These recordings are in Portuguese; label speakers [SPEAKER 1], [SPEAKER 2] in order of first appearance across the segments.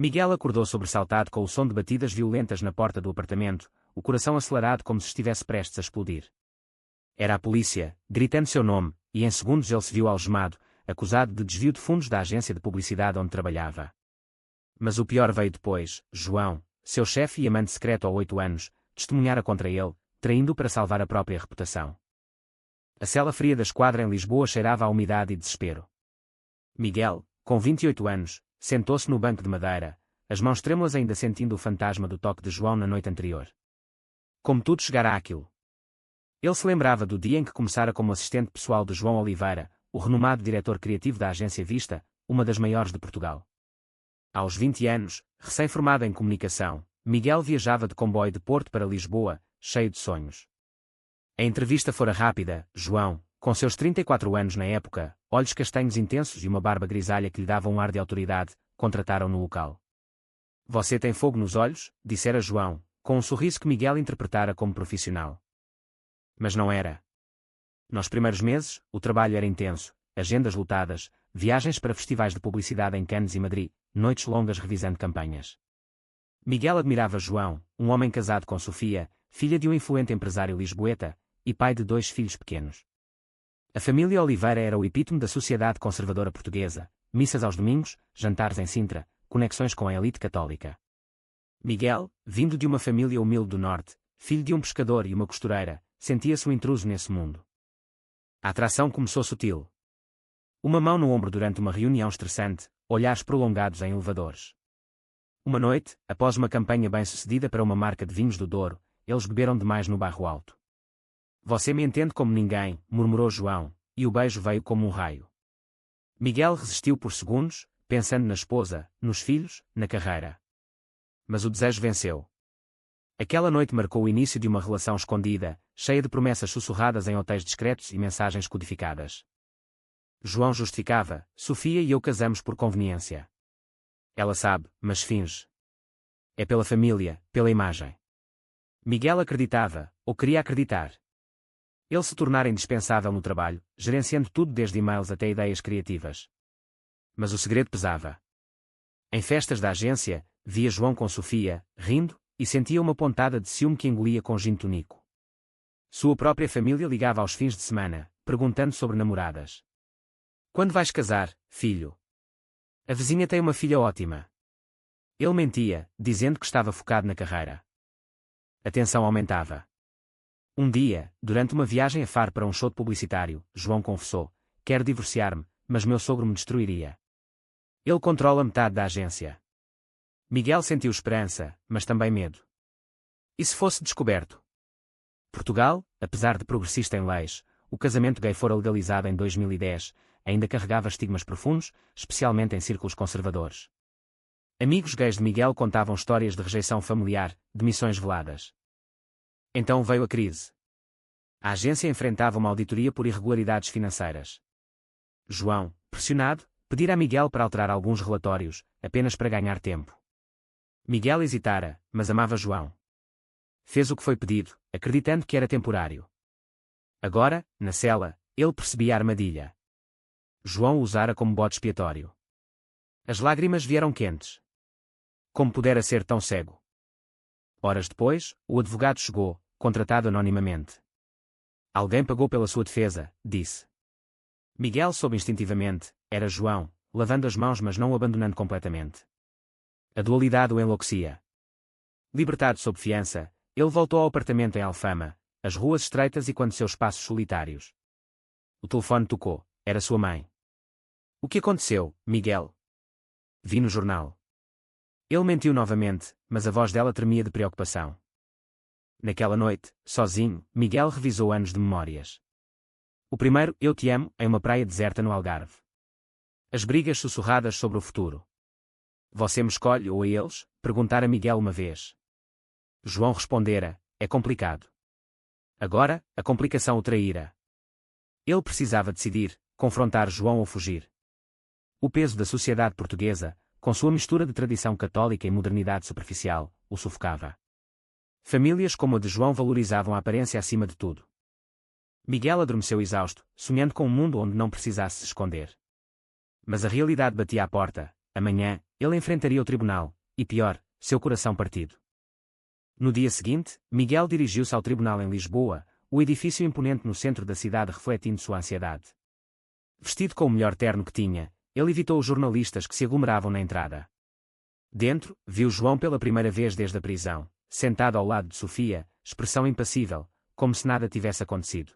[SPEAKER 1] Miguel acordou sobressaltado com o som de batidas violentas na porta do apartamento, o coração acelerado como se estivesse prestes a explodir. Era a polícia, gritando seu nome, e em segundos ele se viu algemado, acusado de desvio de fundos da agência de publicidade onde trabalhava. Mas o pior veio depois. João, seu chefe e amante secreto há 8 anos, testemunhara contra ele, traindo-o para salvar a própria reputação. A cela fria da esquadra em Lisboa cheirava a umidade e desespero. Miguel, com 28 anos, sentou-se no banco de madeira, as mãos trêmulas ainda sentindo o fantasma do toque de João na noite anterior. Como tudo chegara àquilo. Ele se lembrava do dia em que começara como assistente pessoal de João Oliveira, o renomado diretor criativo da agência Vista, uma das maiores de Portugal. Aos 20 anos, recém-formado em comunicação, Miguel viajava de comboio de Porto para Lisboa, cheio de sonhos. A entrevista fora rápida. João, com seus 34 anos na época, olhos castanhos intensos e uma barba grisalha que lhe dava um ar de autoridade, contrataram no local. Você tem fogo nos olhos, dissera João, com um sorriso que Miguel interpretara como profissional. Mas não era. Nos primeiros meses, o trabalho era intenso, agendas lotadas, viagens para festivais de publicidade em Cannes e Madrid, noites longas revisando campanhas. Miguel admirava João, um homem casado com Sofia, filha de um influente empresário lisboeta, e pai de 2 filhos pequenos. A família Oliveira era o epítome da sociedade conservadora portuguesa, missas aos domingos, jantares em Sintra, conexões com a elite católica. Miguel, vindo de uma família humilde do norte, filho de um pescador e uma costureira, sentia-se um intruso nesse mundo. A atração começou sutil. Uma mão no ombro durante uma reunião estressante, olhares prolongados em elevadores. Uma noite, após uma campanha bem-sucedida para uma marca de vinhos do Douro, eles beberam demais no Bairro Alto. Você me entende como ninguém, murmurou João, e o beijo veio como um raio. Miguel resistiu por segundos, pensando na esposa, nos filhos, na carreira. Mas o desejo venceu. Aquela noite marcou o início de uma relação escondida, cheia de promessas sussurradas em hotéis discretos e mensagens codificadas. João justificava: Sofia e eu casamos por conveniência. Ela sabe, mas finge. É pela família, pela imagem. Miguel acreditava, ou queria acreditar. Ele se tornara indispensável no trabalho, gerenciando tudo desde e-mails até ideias criativas. Mas o segredo pesava. Em festas da agência, via João com Sofia, rindo, e sentia uma pontada de ciúme que engolia com gin tônico. Sua própria família ligava aos fins de semana, perguntando sobre namoradas. Quando vais casar, filho? A vizinha tem uma filha ótima. Ele mentia, dizendo que estava focado na carreira. A tensão aumentava. Um dia, durante uma viagem a Faro para um show publicitário, João confessou: quero divorciar-me, mas meu sogro me destruiria. Ele controla metade da agência. Miguel sentiu esperança, mas também medo. E se fosse descoberto? Portugal, apesar de progressista em leis, o casamento gay fora legalizado em 2010, ainda carregava estigmas profundos, especialmente em círculos conservadores. Amigos gays de Miguel contavam histórias de rejeição familiar, demissões veladas. Então veio a crise. A agência enfrentava uma auditoria por irregularidades financeiras. João, pressionado, pedira a Miguel para alterar alguns relatórios, apenas para ganhar tempo. Miguel hesitara, mas amava João. Fez o que foi pedido, acreditando que era temporário. Agora, na cela, ele percebia a armadilha. João o usara como bode expiatório. As lágrimas vieram quentes. Como pudera ser tão cego? Horas depois, o advogado chegou, contratado anonimamente. Alguém pagou pela sua defesa, disse. Miguel soube instintivamente: era João, lavando as mãos mas não o abandonando completamente. A dualidade o enlouquecia. Libertado sob fiança, ele voltou ao apartamento em Alfama, as ruas estreitas e quando seus passos solitários. O telefone tocou. Era sua mãe. O que aconteceu, Miguel? Vi no jornal. Ele mentiu novamente, mas a voz dela tremia de preocupação. Naquela noite, sozinho, Miguel revisou anos de memórias. O primeiro, eu te amo, em uma praia deserta no Algarve. As brigas sussurradas sobre o futuro. Você me escolhe ou a eles? Perguntara Miguel uma vez. João respondera: é complicado. Agora, a complicação o traíra. Ele precisava decidir, confrontar João ou fugir. O peso da sociedade portuguesa, com sua mistura de tradição católica e modernidade superficial, o sufocava. Famílias como a de João valorizavam a aparência acima de tudo. Miguel adormeceu exausto, sonhando com um mundo onde não precisasse se esconder. Mas a realidade batia à porta, amanhã, ele enfrentaria o tribunal, e pior, seu coração partido. No dia seguinte, Miguel dirigiu-se ao tribunal em Lisboa, o edifício imponente no centro da cidade refletindo sua ansiedade. Vestido com o melhor terno que tinha, ele evitou os jornalistas que se aglomeravam na entrada. Dentro, viu João pela primeira vez desde a prisão, sentado ao lado de Sofia, expressão impassível, como se nada tivesse acontecido.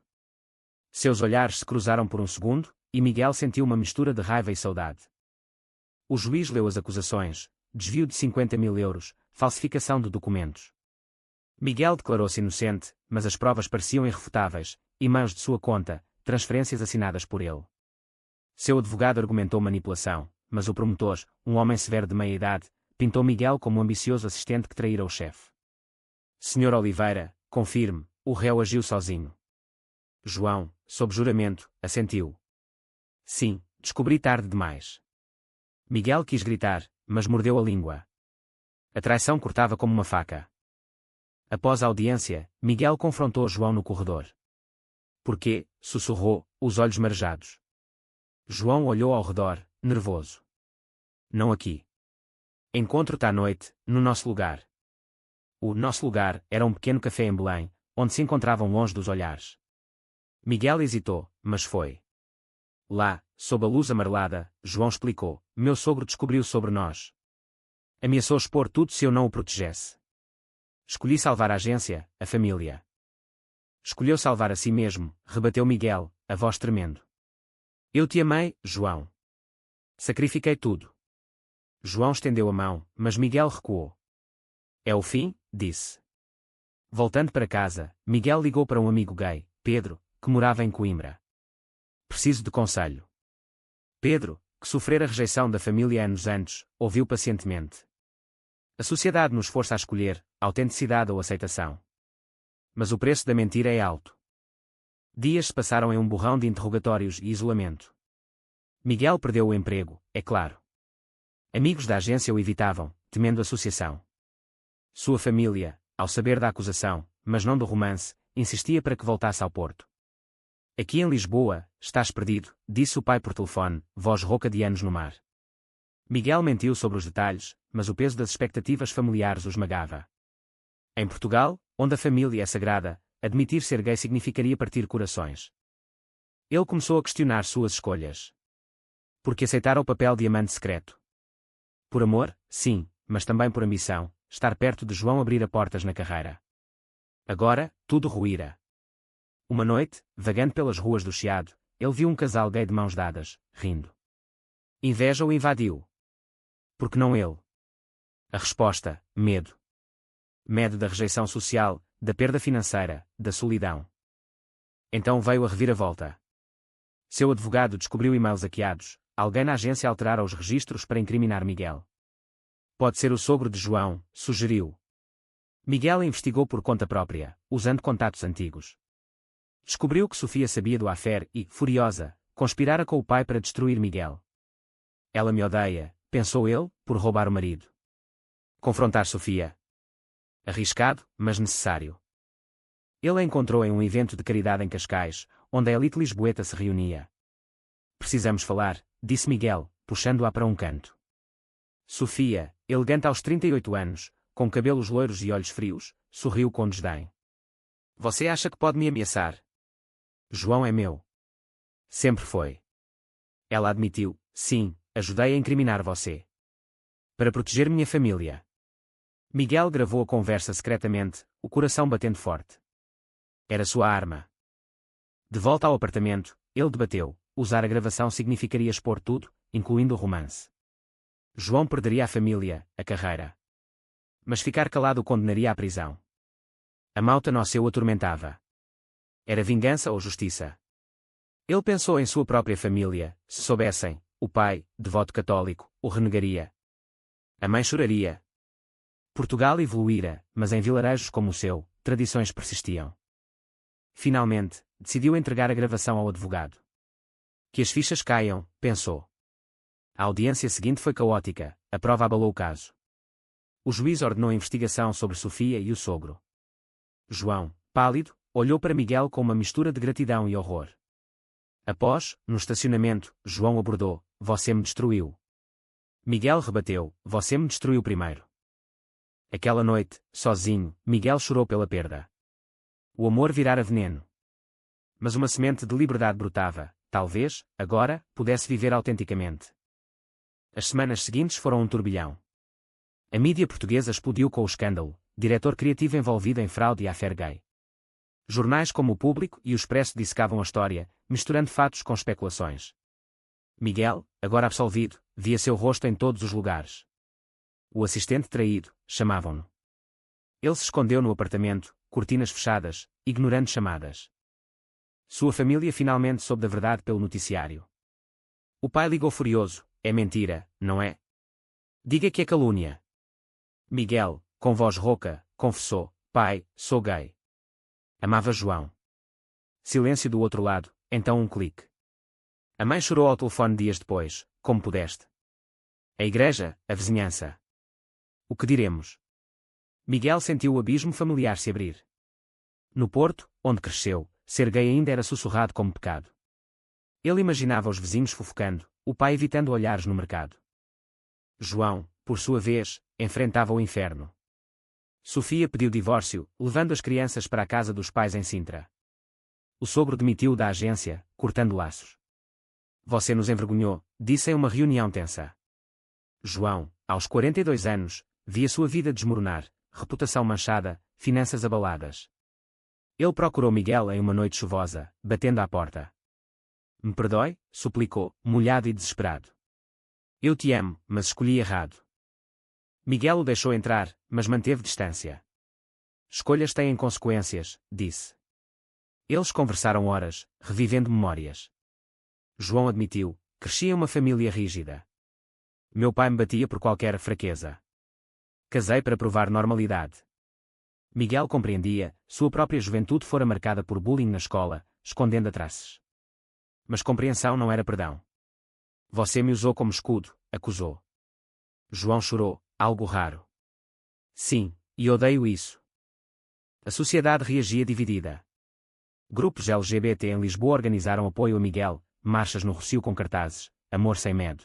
[SPEAKER 1] Seus olhares se cruzaram por um segundo, e Miguel sentiu uma mistura de raiva e saudade. O juiz leu as acusações: desvio de 50.000 euros, falsificação de documentos. Miguel declarou-se inocente, mas as provas pareciam irrefutáveis, e-mails de sua conta, transferências assinadas por ele. Seu advogado argumentou manipulação, mas o promotor, um homem severo de meia-idade, pintou Miguel como um ambicioso assistente que traíra o chefe. Senhor Oliveira, confirme, o réu agiu sozinho. João, sob juramento, assentiu. Sim, descobri tarde demais. Miguel quis gritar, mas mordeu a língua. A traição cortava como uma faca. Após a audiência, Miguel confrontou João no corredor. Porquê? Sussurrou, os olhos marejados. João olhou ao redor, nervoso. Não aqui. Encontro-te à noite, no nosso lugar. O nosso lugar era um pequeno café em Belém, onde se encontravam longe dos olhares. Miguel hesitou, mas foi. Lá, sob a luz amarelada, João explicou: meu sogro descobriu sobre nós. Ameaçou expor tudo se eu não o protegesse. Escolhi salvar a agência, a família. Escolheu salvar a si mesmo, rebateu Miguel, a voz tremendo. Eu te amei, João. Sacrifiquei tudo. João estendeu a mão, mas Miguel recuou. É o fim, disse. Voltando para casa, Miguel ligou para um amigo gay, Pedro, que morava em Coimbra. Preciso de conselho. Pedro, que sofrera rejeição da família anos antes, ouviu pacientemente. A sociedade nos força a escolher, autenticidade ou aceitação. Mas o preço da mentira é alto. Dias se passaram em um borrão de interrogatórios e isolamento. Miguel perdeu o emprego, é claro. Amigos da agência o evitavam, temendo associação. Sua família, ao saber da acusação, mas não do romance, insistia para que voltasse ao Porto. Aqui em Lisboa, estás perdido, disse o pai por telefone, voz rouca de anos no mar. Miguel mentiu sobre os detalhes, mas o peso das expectativas familiares o esmagava. Em Portugal, onde a família é sagrada, admitir ser gay significaria partir corações. Ele começou a questionar suas escolhas. Por que aceitar o papel de amante secreto? Por amor, sim, mas também por ambição, estar perto de João abrira portas na carreira. Agora, tudo ruíra. Uma noite, vagando pelas ruas do Chiado, ele viu um casal gay de mãos dadas, rindo. Inveja o invadiu. Por que não ele? A resposta: medo. Medo da rejeição social, da perda financeira, da solidão. Então veio a reviravolta. Seu advogado descobriu e-mails hackeados, alguém na agência alterara os registros para incriminar Miguel. Pode ser o sogro de João, sugeriu. Miguel investigou por conta própria, usando contatos antigos. Descobriu que Sofia sabia do affair e, furiosa, conspirara com o pai para destruir Miguel. Ela me odeia, pensou ele, por roubar o marido. Confrontar Sofia. Arriscado, mas necessário. Ele a encontrou em um evento de caridade em Cascais, onde a elite lisboeta se reunia. Precisamos falar, disse Miguel, puxando-a para um canto. Sofia, elegante aos 38 anos, com cabelos loiros e olhos frios, sorriu com desdém. Você acha que pode me ameaçar? João é meu. Sempre foi. Ela admitiu: sim, ajudei a incriminar você. Para proteger minha família. Miguel gravou a conversa secretamente, o coração batendo forte. Era sua arma. De volta ao apartamento, ele debateu: usar a gravação significaria expor tudo, incluindo o romance. João perderia a família, a carreira. Mas ficar calado o condenaria à prisão. A malta no seu atormentava. Era vingança ou justiça? Ele pensou em sua própria família: se soubessem, o pai, devoto católico, o renegaria. A mãe choraria. Portugal evoluíra, mas em vilarejos como o seu, tradições persistiam. Finalmente, decidiu entregar a gravação ao advogado. Que as fichas caiam, pensou. A audiência seguinte foi caótica, a prova abalou o caso. O juiz ordenou a investigação sobre Sofia e o sogro. João, pálido, olhou para Miguel com uma mistura de gratidão e horror. Após, no estacionamento, João abordou: você me destruiu. Miguel rebateu, você me destruiu primeiro. Aquela noite, sozinho, Miguel chorou pela perda. O amor virara veneno. Mas uma semente de liberdade brotava, talvez, agora, pudesse viver autenticamente. As semanas seguintes foram um turbilhão. A mídia portuguesa explodiu com o escândalo, diretor criativo envolvido em fraude e affaire gay. Jornais como o Público e o Expresso dissecavam a história, misturando fatos com especulações. Miguel, agora absolvido, via seu rosto em todos os lugares. O assistente traído, chamavam-no. Ele se escondeu no apartamento, cortinas fechadas, ignorando chamadas. Sua família finalmente soube da verdade pelo noticiário. O pai ligou furioso, é mentira, não é? Diga que é calúnia. Miguel, com voz rouca, confessou, pai, sou gay. Amava João. Silêncio do outro lado, então um clique. A mãe chorou ao telefone dias depois, como pudeste. A igreja, a vizinhança. O que diremos? Miguel sentiu o abismo familiar se abrir. No Porto, onde cresceu, ser gay ainda era sussurrado como pecado. Ele imaginava os vizinhos fofocando, o pai evitando olhares no mercado. João, por sua vez, enfrentava o inferno. Sofia pediu divórcio, levando as crianças para a casa dos pais em Sintra. O sogro demitiu da agência, cortando laços. Você nos envergonhou, disse em uma reunião tensa. João, aos 42 anos, via sua vida desmoronar, reputação manchada, finanças abaladas. Ele procurou Miguel em uma noite chuvosa, batendo à porta. Me perdoe, suplicou, molhado e desesperado. Eu te amo, mas escolhi errado. Miguel o deixou entrar, mas manteve distância. Escolhas têm consequências, disse. Eles conversaram horas, revivendo memórias. João admitiu, cresci em uma família rígida. Meu pai me batia por qualquer fraqueza. Casei para provar normalidade. Miguel compreendia, sua própria juventude fora marcada por bullying na escola, escondendo atrases. Mas compreensão não era perdão. Você me usou como escudo, acusou. João chorou, algo raro. Sim, e odeio isso. A sociedade reagia dividida. Grupos LGBT em Lisboa organizaram apoio a Miguel, marchas no Rossio com cartazes, amor sem medo.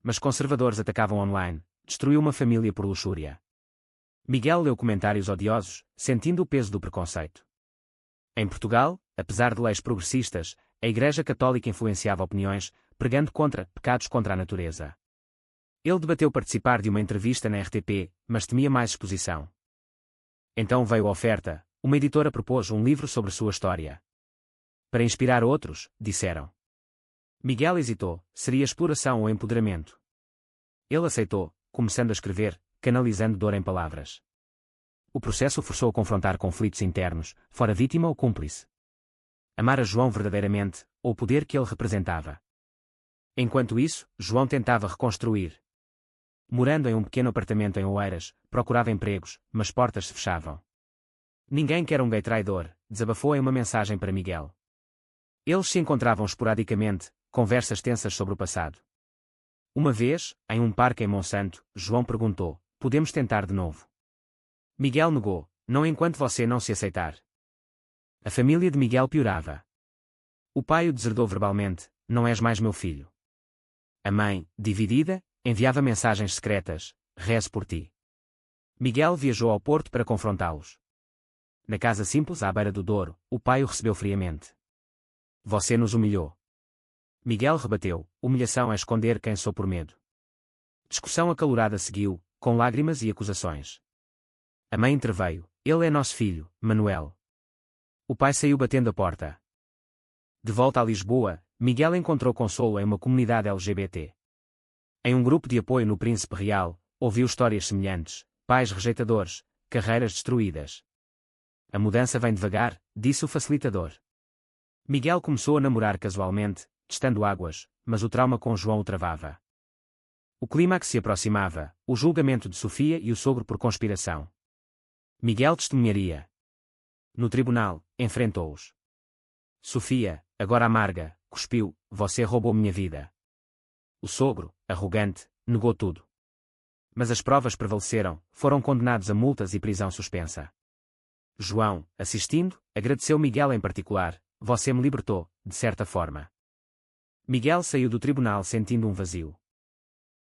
[SPEAKER 1] Mas conservadores atacavam online, destruiu uma família por luxúria. Miguel leu comentários odiosos, sentindo o peso do preconceito. Em Portugal, apesar de leis progressistas, a Igreja Católica influenciava opiniões, pregando pecados contra a natureza. Ele debateu participar de uma entrevista na RTP, mas temia mais exposição. Então veio a oferta, uma editora propôs um livro sobre sua história. Para inspirar outros, disseram. Miguel hesitou, seria exploração ou empoderamento. Ele aceitou, começando a escrever, canalizando dor em palavras. O processo forçou a confrontar conflitos internos, fora vítima ou cúmplice. Amar a João verdadeiramente, ou o poder que ele representava. Enquanto isso, João tentava reconstruir. Morando em um pequeno apartamento em Oeiras, procurava empregos, mas portas se fechavam. Ninguém quer um gay traidor, desabafou em uma mensagem para Miguel. Eles se encontravam esporadicamente, conversas tensas sobre o passado. Uma vez, em um parque em Monsanto, João perguntou, podemos tentar de novo? Miguel negou, não enquanto você não se aceitar. A família de Miguel piorava. O pai o deserdou verbalmente, não és mais meu filho. A mãe, dividida, enviava mensagens secretas, rezo por ti. Miguel viajou ao Porto para confrontá-los. Na casa simples à beira do Douro, o pai o recebeu friamente. Você nos humilhou. Miguel rebateu, humilhação é esconder quem sou por medo. Discussão acalorada seguiu, com lágrimas e acusações. A mãe interveio, ele é nosso filho, Manuel. O pai saiu batendo a porta. De volta a Lisboa, Miguel encontrou consolo em uma comunidade LGBT. Em um grupo de apoio no Príncipe Real, ouviu histórias semelhantes, pais rejeitadores, carreiras destruídas. A mudança vem devagar, disse o facilitador. Miguel começou a namorar casualmente, testando águas, mas o trauma com João o travava. O clímax se aproximava, o julgamento de Sofia e o sogro por conspiração. Miguel testemunharia. No tribunal, enfrentou-os. Sofia, agora amarga, cuspiu, você roubou minha vida. O sogro, arrogante, negou tudo. Mas as provas prevaleceram, foram condenados a multas e prisão suspensa. João, assistindo, agradeceu Miguel em particular, você me libertou, de certa forma. Miguel saiu do tribunal sentindo um vazio.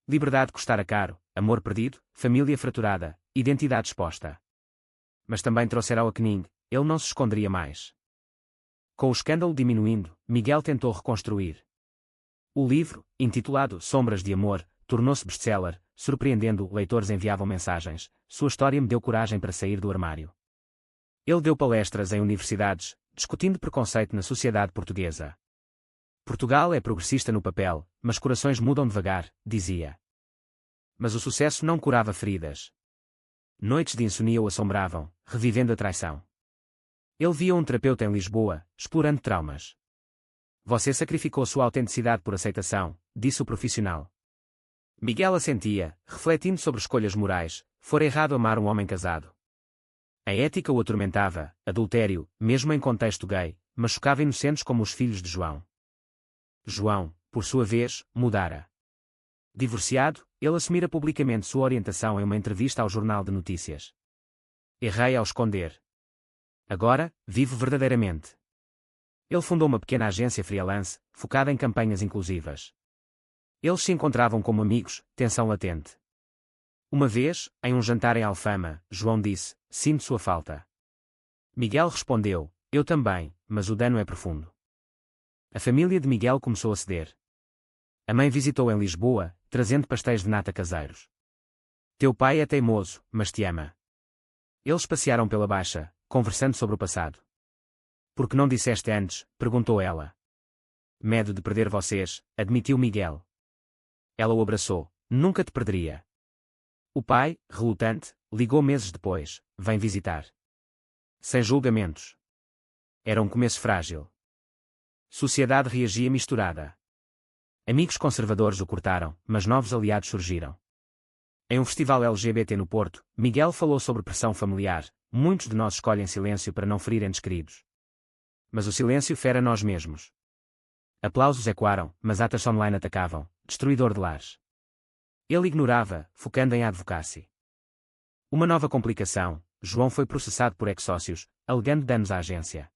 [SPEAKER 1] Liberdade custara caro, amor perdido, família fraturada, identidade exposta. Mas também trouxera ao Akening, ele não se esconderia mais. Com o escândalo diminuindo, Miguel tentou reconstruir. O livro, intitulado Sombras de Amor, tornou-se best-seller, surpreendendo, leitores enviavam mensagens, sua história me deu coragem para sair do armário. Ele deu palestras em universidades, discutindo preconceito na sociedade portuguesa. Portugal é progressista no papel, mas corações mudam devagar, dizia. Mas o sucesso não curava feridas. Noites de insônia o assombravam, revivendo a traição. Ele via um terapeuta em Lisboa, explorando traumas. Você sacrificou sua autenticidade por aceitação, disse o profissional. Miguel assentia, refletindo sobre escolhas morais, fora errado amar um homem casado. A ética o atormentava, adultério, mesmo em contexto gay, machucava inocentes como os filhos de João. João, por sua vez, mudara. Divorciado, ele assumira publicamente sua orientação em uma entrevista ao Jornal de Notícias. Errei ao esconder. Agora, vivo verdadeiramente. Ele fundou uma pequena agência freelance, focada em campanhas inclusivas. Eles se encontravam como amigos, tensão latente. Uma vez, em um jantar em Alfama, João disse, sinto sua falta. Miguel respondeu, eu também, mas o dano é profundo. A família de Miguel começou a ceder. A mãe visitou em Lisboa, trazendo pastéis de nata caseiros. Teu pai é teimoso, mas te ama. Eles passearam pela Baixa, conversando sobre o passado. Por que não disseste antes? Perguntou ela. Medo de perder vocês, admitiu Miguel. Ela o abraçou. Nunca te perderia. O pai, relutante, ligou meses depois. Vem visitar. Sem julgamentos. Era um começo frágil. Sociedade reagia misturada. Amigos conservadores o cortaram, mas novos aliados surgiram. Em um festival LGBT no Porto, Miguel falou sobre pressão familiar. Muitos de nós escolhem silêncio para não ferir entes queridos. Mas o silêncio fere a nós mesmos. Aplausos ecoaram, mas atas online atacavam, destruidor de lares. Ele ignorava, focando em advocacy. Uma nova complicação, João foi processado por ex-sócios, alegando danos à agência.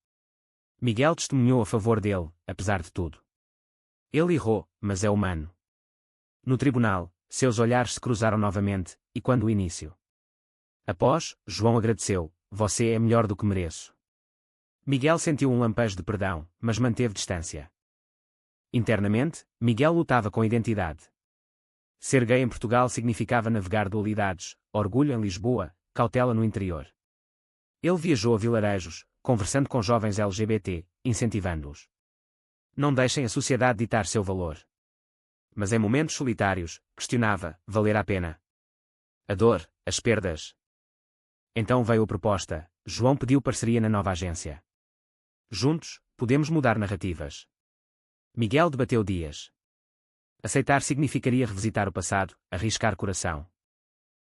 [SPEAKER 1] Miguel testemunhou a favor dele, apesar de tudo. Ele errou, mas é humano. No tribunal, seus olhares se cruzaram novamente, e quando o início. Após, João agradeceu, você é melhor do que mereço. Miguel sentiu um lampejo de perdão, mas manteve distância. Internamente, Miguel lutava com identidade. Ser gay em Portugal significava navegar dualidades, orgulho em Lisboa, cautela no interior. Ele viajou a vilarejos, conversando com jovens LGBT, incentivando-os. Não deixem a sociedade ditar seu valor. Mas em momentos solitários, questionava, valer a pena? A dor, as perdas. Então veio a proposta, João pediu parceria na nova agência. Juntos, podemos mudar narrativas. Miguel debateu dias. Aceitar significaria revisitar o passado, arriscar coração.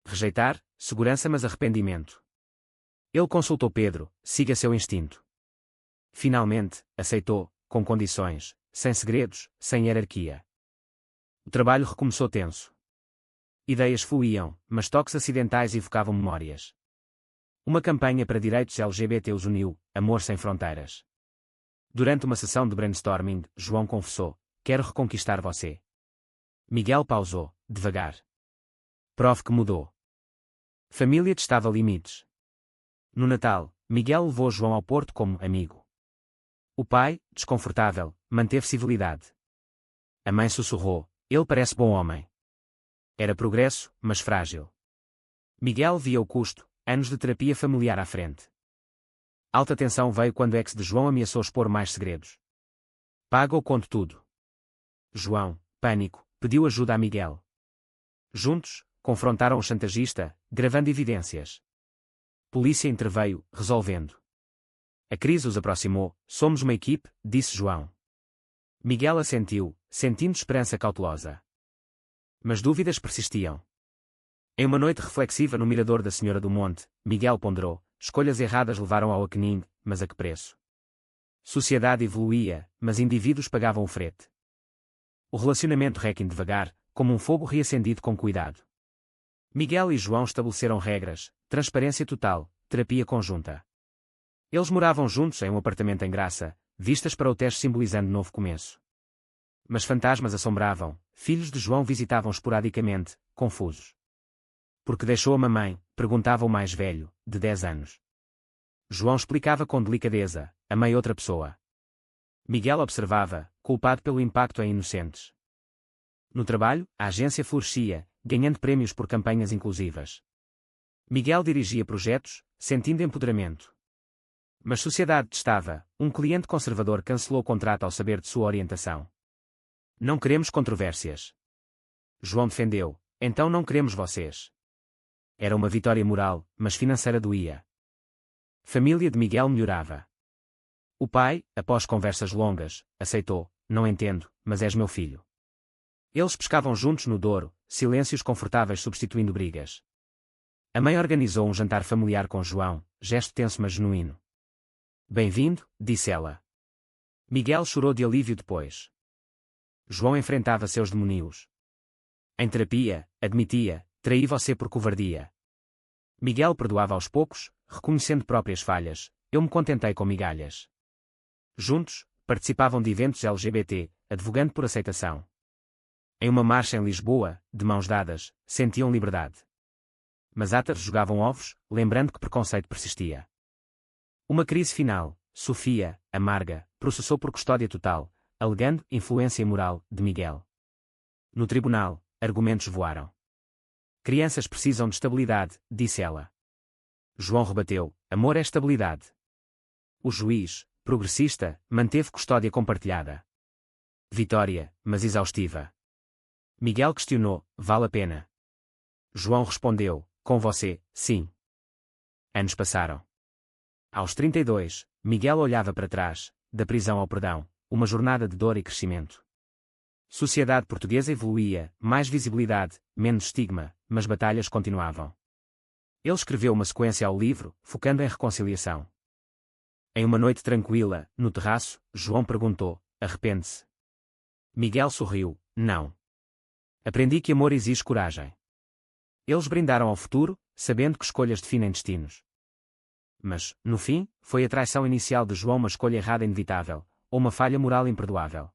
[SPEAKER 1] Rejeitar, segurança mas arrependimento. Ele consultou Pedro, siga seu instinto. Finalmente, aceitou, com condições, sem segredos, sem hierarquia. O trabalho recomeçou tenso. Ideias fluíam, mas toques acidentais evocavam memórias. Uma campanha para direitos LGBT os uniu, amor sem fronteiras. Durante uma sessão de brainstorming, João confessou, quero reconquistar você. Miguel pausou, devagar. Prove que mudou. Família testava limites. No Natal, Miguel levou João ao Porto como amigo. O pai, desconfortável, manteve civilidade. A mãe sussurrou, ele parece bom homem. Era progresso, mas frágil. Miguel via o custo, anos de terapia familiar à frente. Alta tensão veio quando o ex de João ameaçou expor mais segredos. Paga ou conto tudo. João, pânico, pediu ajuda a Miguel. Juntos, confrontaram o chantagista, gravando evidências. Polícia interveio, resolvendo. A crise os aproximou, somos uma equipe, disse João. Miguel assentiu, sentindo esperança cautelosa. Mas dúvidas persistiam. Em uma noite reflexiva no mirador da Senhora do Monte, Miguel ponderou, escolhas erradas levaram ao Akening, mas a que preço? Sociedade evoluía, mas indivíduos pagavam o frete. O relacionamento requiem devagar, como um fogo reacendido com cuidado. Miguel e João estabeleceram regras, transparência total, terapia conjunta. Eles moravam juntos em um apartamento em Graça, vistas para o Tejo simbolizando novo começo. Mas fantasmas assombravam, filhos de João visitavam esporadicamente, confusos. Por que deixou a mamãe? Perguntava o mais velho, de 10 anos. João explicava com delicadeza, amei outra pessoa. Miguel observava, culpado pelo impacto em inocentes. No trabalho, a agência florescia, ganhando prémios por campanhas inclusivas. Miguel dirigia projetos, sentindo empoderamento. Mas sociedade testava, um cliente conservador cancelou o contrato ao saber de sua orientação. Não queremos controvérsias. João defendeu, então não queremos vocês. Era uma vitória moral, mas financeira doía. Família de Miguel melhorava. O pai, após conversas longas, aceitou, não entendo, mas és meu filho. Eles pescavam juntos no Douro, silêncios confortáveis substituindo brigas. A mãe organizou um jantar familiar com João, gesto tenso mas genuíno. Bem-vindo, disse ela. Miguel chorou de alívio depois. João enfrentava seus demónios. Em terapia, admitia, traí você por covardia. Miguel perdoava aos poucos, reconhecendo próprias falhas, eu me contentei com migalhas. Juntos, participavam de eventos LGBT, advogando por aceitação. Em uma marcha em Lisboa, de mãos dadas, sentiam liberdade. Mas átaros jogavam ovos, lembrando que preconceito persistia. Uma crise final, Sofia, amarga, processou por custódia total, alegando influência imoral de Miguel. No tribunal, argumentos voaram. Crianças precisam de estabilidade, disse ela. João rebateu, amor é estabilidade. O juiz, progressista, manteve custódia compartilhada. Vitória, mas exaustiva. Miguel questionou, vale a pena? João respondeu, com você, sim. Anos passaram. Aos 32, Miguel olhava para trás, da prisão ao perdão, uma jornada de dor e crescimento. Sociedade portuguesa evoluía, mais visibilidade, menos estigma, mas batalhas continuavam. Ele escreveu uma sequência ao livro, focando em reconciliação. Em uma noite tranquila, no terraço, João perguntou, arrepende-se? Miguel sorriu, não. Aprendi que amor exige coragem. Eles brindaram ao futuro, sabendo que escolhas definem destinos. Mas, no fim, foi a traição inicial de João uma escolha errada inevitável, ou uma falha moral imperdoável.